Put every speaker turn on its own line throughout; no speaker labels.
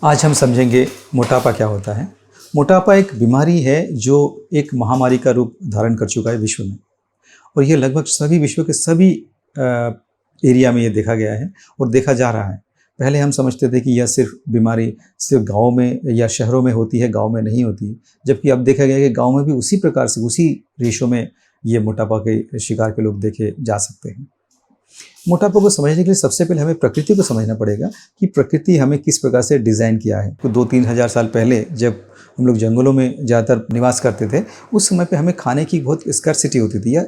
आज हम समझेंगे मोटापा क्या होता है। मोटापा एक बीमारी है जो एक महामारी का रूप धारण कर चुका है विश्व में, और ये लगभग सभी विश्व के सभी एरिया में ये देखा गया है और देखा जा रहा है। पहले हम समझते थे कि यह सिर्फ बीमारी सिर्फ गाँव में या शहरों में होती है, गाँव में नहीं होती, जबकि अब देखा गया कि गाँव में भी उसी प्रकार से उसी रेशों में ये मोटापा के शिकार के लोग देखे जा सकते हैं। मोटापा को समझने के लिए सबसे पहले हमें प्रकृति को समझना पड़ेगा कि प्रकृति हमें किस प्रकार से डिज़ाइन किया है। तो 2-3 हज़ार साल पहले जब हम लोग जंगलों में ज़्यादातर निवास करते थे, उस समय पे हमें खाने की बहुत स्कार्सिटी होती थी या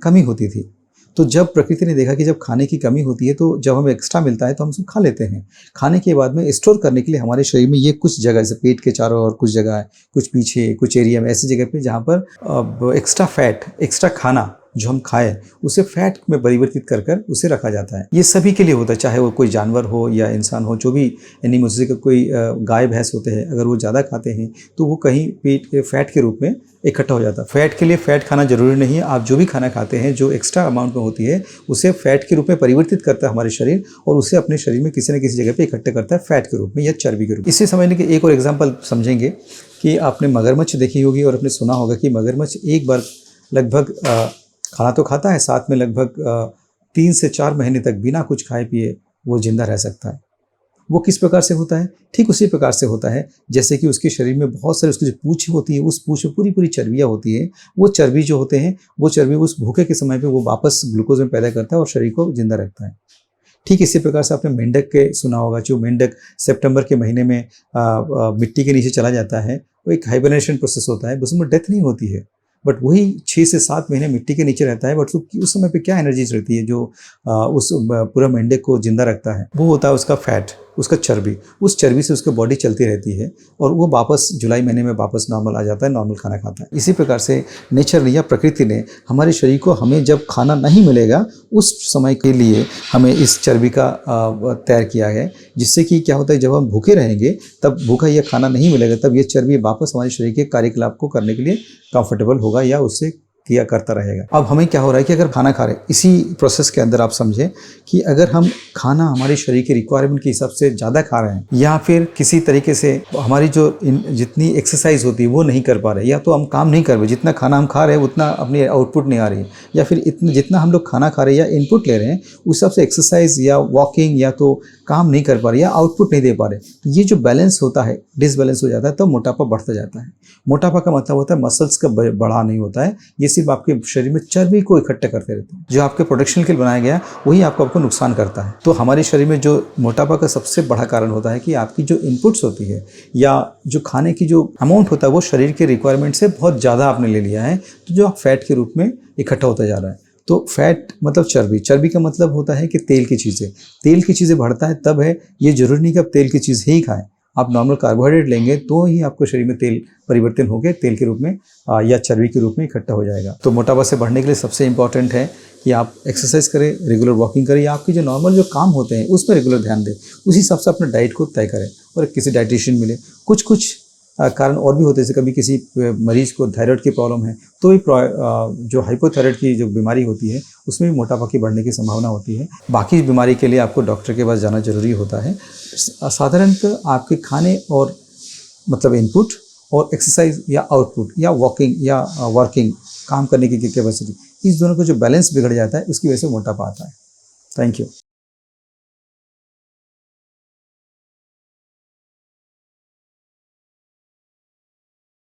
कमी होती थी। तो जब प्रकृति ने देखा कि जब खाने की कमी होती है तो जब हमें एक्स्ट्रा मिलता है तो हम उसको खा लेते हैं। खाने के बाद में स्टोर करने के लिए हमारे शरीर में ये कुछ जगह, जैसे पेट के चारों ओर कुछ जगह है, कुछ पीछे, कुछ एरिया में, ऐसी जगह पे जहाँ पर एक्स्ट्रा फैट, एक्स्ट्रा खाना जो हम खाएं उसे फैट में परिवर्तित कर कर उसे रखा जाता है। ये सभी के लिए होता है, चाहे वो कोई जानवर हो या इंसान हो, जो भी एनिमल्स का कोई गाय भैंस होते हैं, अगर वो ज़्यादा खाते हैं तो वो कहीं पेट फैट के रूप में इकट्ठा हो जाता है। फैट के लिए फैट खाना जरूरी नहीं है। आप जो भी खाना खाते हैं जो एक्स्ट्रा अमाउंट में होती है उसे फैट के रूप में परिवर्तित करता है हमारे शरीर, और उसे अपने शरीर में किसी न किसी जगह पे इकट्ठा करता है फैट के रूप में या चर्बी के रूप में। इसे समझने के एक और एग्जाम्पल समझेंगे कि आपने मगरमच्छ देखी होगी और आपने सुना होगा कि मगरमच्छ एक बार लगभग खाना तो खाता है, साथ में लगभग 3 से 4 महीने तक बिना कुछ खाए पिए वो जिंदा रह सकता है। वो किस प्रकार से होता है? ठीक उसी प्रकार से होता है जैसे कि उसके शरीर में बहुत सारी उसकी जो पूँछ होती है, उस पूँछ में पूरी पूरी चर्बियाँ होती है। वो चर्बी जो होते हैं, वो चर्बी उस भूखे के समय पे वो वापस ग्लूकोज में पैदा करता है और शरीर को जिंदा रखता है। ठीक इसी प्रकार से आपने मेंढक के सुना होगा, जो मेंढक सितंबर के महीने में मिट्टी के नीचे चला जाता है, वो एक हाइबरनेशन प्रोसेस होता है, उसमें डेथ नहीं होती है, बट वही 6 से 7 महीने मिट्टी के नीचे रहता है। बट उस समय पे क्या एनर्जीज रहती है जो उस पूरा मेंढक को जिंदा रखता है? वो होता है उसका फैट, उसका चर्बी। उस चर्बी से उसकी बॉडी चलती रहती है और वो वापस जुलाई महीने में वापस नॉर्मल आ जाता है, नॉर्मल खाना खाता है। इसी प्रकार से नेचर ने या प्रकृति ने हमारे शरीर को, हमें जब खाना नहीं मिलेगा उस समय के लिए हमें इस चर्बी का तैयार किया है, जिससे कि क्या होता है, जब हम भूखे रहेंगे, तब भूखा या खाना नहीं मिलेगा, तब ये चर्बी वापस हमारे शरीर के कार्यकलाप को करने के लिए कंफर्टेबल होगा या उससे किया करता रहेगा। अब हमें क्या हो रहा है कि अगर खाना खा रहे, इसी प्रोसेस के अंदर आप समझें कि अगर हम खाना हमारे शरीर के रिक्वायरमेंट के हिसाब से ज़्यादा खा रहे हैं, या फिर किसी तरीके से हमारी जो जितनी एक्सरसाइज होती है वो नहीं कर पा रहे, या तो हम काम नहीं कर रहे, जितना खाना हम खा रहे हैं उतना अपनी आउटपुट नहीं आ रही है, या फिर जितना हम लोग खाना खा रहे हैं या इनपुट ले रहे हैं उस हिसाब से एक्सरसाइज या वॉकिंग या तो काम नहीं कर पा रहे या आउटपुट नहीं दे पा रहे, तो ये जो बैलेंस होता है, डिसबैलेंस हो जाता है, तो मोटापा बढ़ता जाता है। मोटापा का मतलब होता है मसल्स का बढ़ा नहीं होता है, ये सिर्फ आपके शरीर में चर्बी को इकट्ठा करते रहते हैं। जो आपके प्रोटेक्शन के लिए बनाया गया वही आपको नुकसान करता है। तो हमारे शरीर में जो मोटापा का सबसे बड़ा कारण होता है कि आपकी जो इनपुट्स होती है या जो खाने की जो अमाउंट होता है वो शरीर के रिक्वायरमेंट से बहुत ज़्यादा आपने ले लिया है, तो जो फैट के रूप में इकट्ठा होता जा रहा है। तो फैट मतलब चर्बी, चर्बी का मतलब होता है कि तेल की चीज़ें बढ़ता है तब है। ये जरूरी नहीं कि आप तेल की चीज़ ही खाएं, आप नॉर्मल कार्बोहाइड्रेट लेंगे तो ही आपको शरीर में तेल परिवर्तन होकर तेल के रूप में या चर्बी के रूप में इकट्ठा हो जाएगा। तो मोटापा से बढ़ने के लिए सबसे इंपॉर्टेंट है कि आप एक्सरसाइज करें, रेगुलर वॉकिंग करें, या आपके जो नॉर्मल जो काम होते हैं उसमें रेगुलर ध्यान दें, उसी हिसाब से अपने डाइट को तय करें और किसी डाइटिशियन मिले। कुछ कारण और भी होते हैं, जैसे कभी किसी मरीज को थायराइड की प्रॉब्लम है तो जो हाइपोथायराइड की जो बीमारी होती है उसमें भी मोटापा की बढ़ने की संभावना होती है। बाकी बीमारी के लिए आपको डॉक्टर के पास जाना जरूरी होता है। साधारणतः आपके खाने और मतलब इनपुट और एक्सरसाइज या आउटपुट या वॉकिंग या वर्किंग, काम करने की कैपेसिटी, इस दोनों का जो बैलेंस बिगड़ जाता है उसकी वजह से मोटापा आता है। Thank you.